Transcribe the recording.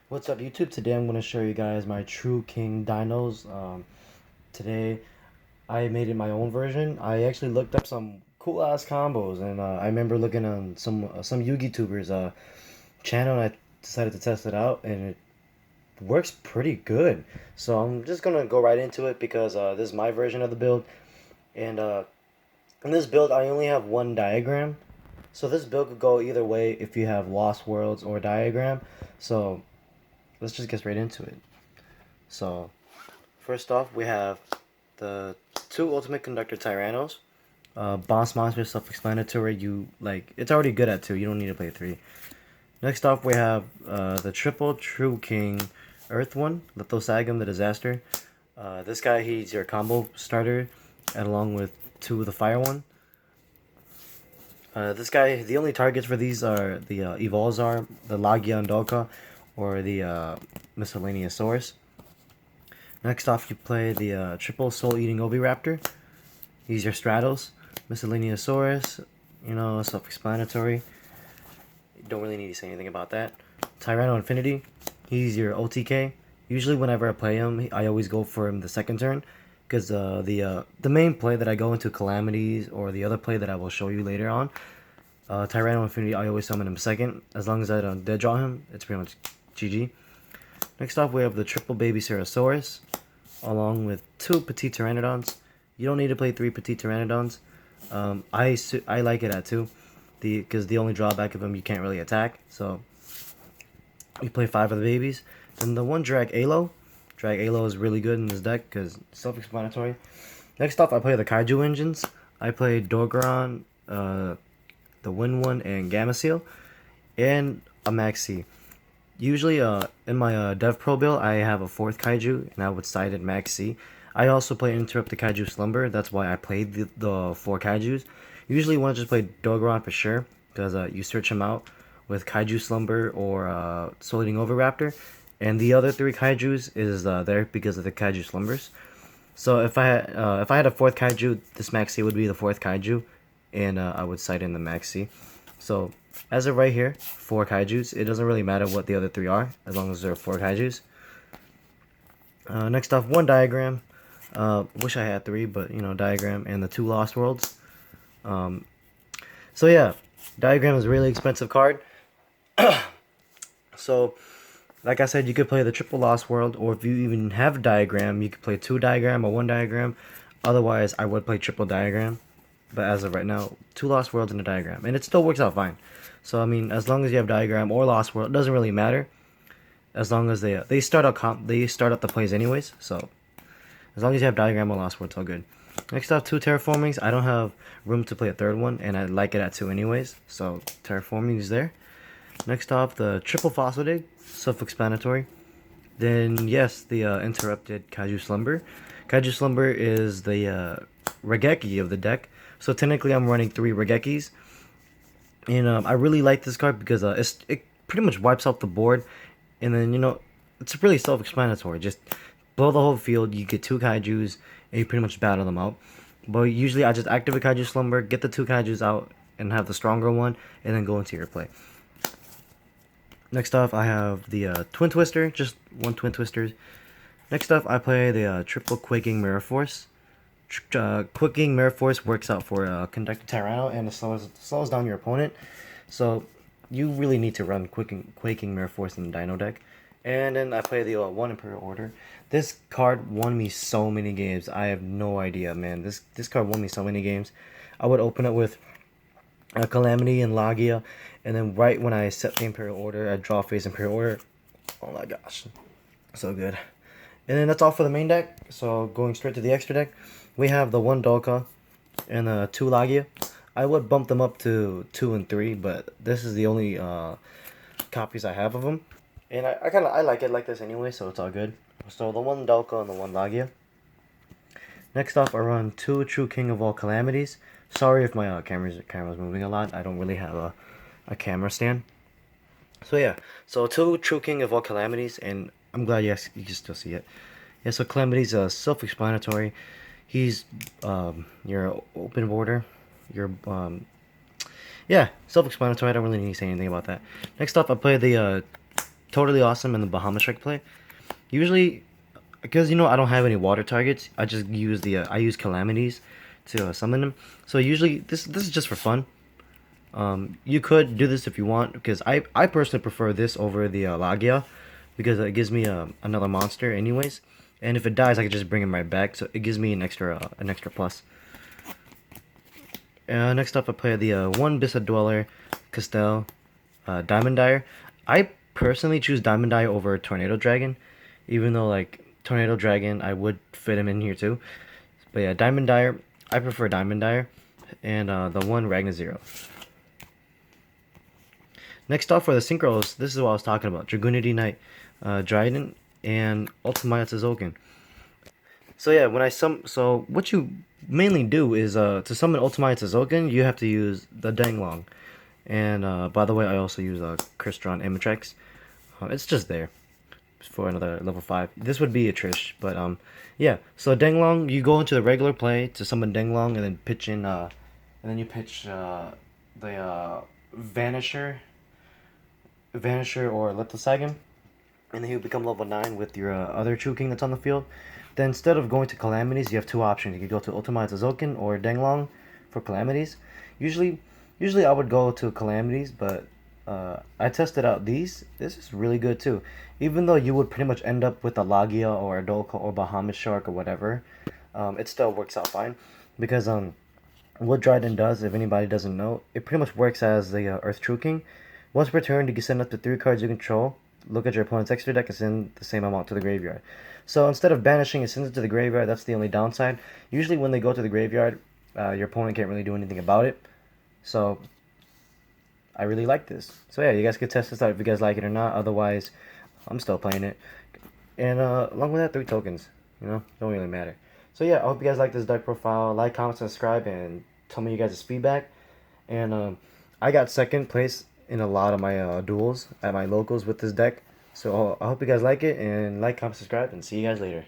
What's up, YouTube? Today I'm going to show you guys my True King dinos. Today I made it my own version. I actually looked up some cool ass combos, and I remember looking on some YouTubers channel, and I decided to test it out, and it works pretty good. So I'm just gonna go right into it because this is my version of the build, and in this build I only have one diagram. So this build could go either way if you have Lost Worlds or diagram. So let's just get straight into it. So, first off, we have the two Ultimate Conductor Tyrannos. Boss monster, self-explanatory. It's already good at 2. You don't need to play 3. Next off, we have the triple True King Earth one, Lithosagum the Disaster. This guy, he's your combo starter, and along with 2 of the Fire one. This guy, the only targets for these are the Evolzar, the Laggia and Dolkka, or the Miscellaneousaurus. Next off, you play the triple Souleating Oviraptor. He's your Stratos, Miscellaneousaurus, self-explanatory. You don't really need to say anything about that. Tyrano Infinty, he's your OTK. Usually whenever I play him, I always go for him the second turn, because the main play that I go into Calamities, or the other play that I will show you later on, Tyrano Infinity, I always summon him second. As long as I don't dead draw him, it's pretty much GG. Next off, we have the triple Babycerasaurus, along with 2 Petite Pteranodons. You don't need to play 3 Petite Pteranodons. I like it at 2, because the only drawback of them, you can't really attack. So you play 5 of the babies. And the one Jurrac Aelo. Jurrac Aelo is really good in this deck because self-explanatory. Next off, I play the Kaiju engines. I play Dogoran, the Wind one, and Gameciel, and a Maxx. Usually, in my Dev Pro build, I have a 4th Kaiju, and I would side at Maxx. I also play Interrupt the Kaiju Slumber. That's why I played the 4 Kaijus. Usually, you want to just play Dogoran for sure, because you search him out with Kaiju Slumber or Souleating Oviraptor, and the other 3 Kaijus is there because of the Kaiju Slumbers. So if I had a 4th Kaiju, this Maxx would be the 4th Kaiju, and I would side in the Maxx. So as of right here, 4 Kaijus. It doesn't really matter what the other 3 are, as long as there are 4 Kaijus. Next off, 1 diagram. Wish I had 3, but diagram and the 2 Lost Worlds. So yeah, diagram is a really expensive card. So, like I said, you could play the triple Lost World, or if you even have a diagram, you could play 2 diagram or 1 diagram. Otherwise, I would play triple diagram. But as of right now, 2 Lost Worlds in a diagram, and it still works out fine. So I mean, as long as you have diagram or Lost World, it doesn't really matter. As long as they start out the plays anyways. So as long as you have diagram or Lost World, it's all good. Next up, 2 Terraformings. I don't have room to play a 3rd one, and I like it at 2 anyways. So Terraforming is there. Next off, the triple Fossil Dig, self-explanatory. Then yes, the interrupted Kaiju Slumber. Kaiju Slumber is the Raigeki of the deck. So technically, I'm running 3 Raigekis, and I really like this card because it pretty much wipes out the board, and then it's really self-explanatory. Just blow the whole field, you get 2 Kaijus, and you pretty much battle them out. But usually, I just activate Kaiju Slumber, get the 2 Kaijus out, and have the stronger one, and then go into your play. Next off, I have the Twin Twister, just 1 Twin Twister. Next up, I play the triple Quaking Mirror Force. Quaking Mirror Force works out for Conductor Tyranno, and it slows down your opponent. So you really need to run Quaking Mirror Force in the Dino deck. And then I play the 1 Imperial Order. This card won me so many games. I have no idea, man. This card won me so many games. I would open it with Calamity and Laggia, and then right when I set the Imperial Order, I draw face Imperial Order. Oh my gosh, so good. And then that's all for the main deck. So going straight to the extra deck, we have the 1 Dolkka and the 2 Laggia. I would bump them up to 2 and 3, but this is the only copies I have of them, and I like it like this anyway, so it's all good. So the 1 Dolkka and the 1 Laggia. Next off, I run 2 True King of all Calamities. Sorry if my camera's moving a lot. I don't really have a camera stand. So yeah, so 2 True King of all Calamities, and I'm glad you can still see it. Yeah, so Calamity's self-explanatory. He's your open border. Your yeah, self-explanatory. I don't really need to say anything about that. Next up, I play the Toadally Awesome and the Bahamut Shark play. Usually, because I don't have any water targets, I just use I use Calamities to summon them. So usually this is just for fun. You could do this if you want, because I personally prefer this over the Laggia, because it gives me another monster anyways, and if it dies I can just bring him right back, so it gives me an extra plus. Next up I play the one Bisa Dweller, Castel, Diamond Dire. I personally choose Diamond Dire over Tornado Dragon, even though like Tornado Dragon I would fit him in here too. But yeah, Diamond Dire, I prefer Diamond Dire, and the one Ragnazero. Next off for the synchros, this is what I was talking about: Dragonic Knight, Dryden, and Ultimaya Tzolkin. So yeah, so what you mainly do is to summon Ultimaya Tzolkin, you have to use the Danglong. And by the way, I also use Cryston Ametrix. It's just there for another level 5. This would be a Trish, but yeah. So Danglong, you go into the regular play to summon Danglong, and then pitch in and then you pitch the Vanisher or Lithosagan, and then he'll become level 9 with your other True King that's on the field. Then instead of going to Calamities, you have two options. You can go to Ultimaya Tzolkin or Danglong for Calamities. Usually I would go to Calamities, but I tested out these. This is really good too. Even though you would pretty much end up with a Laggia or a Dolkka or Bahamut Shark or whatever, it still works out fine. Because what Dryden does, if anybody doesn't know, it pretty much works as the Earth True King. Once per turn, you can send up to 3 cards you control, look at your opponent's extra deck, and send the same amount to the graveyard. So instead of banishing, it sends it to the graveyard. That's the only downside. Usually when they go to the graveyard, your opponent can't really do anything about it. So I really like this. So yeah, you guys can test this out if you guys like it or not. Otherwise, I'm still playing it. And along with that, 3 tokens. Don't really matter. So yeah, I hope you guys like this deck profile. Like, comment, subscribe, and tell me you guys' feedback. And I got second place in a lot of my duels at my locals with this deck. So I hope you guys like it, and like, comment, subscribe, and see you guys later.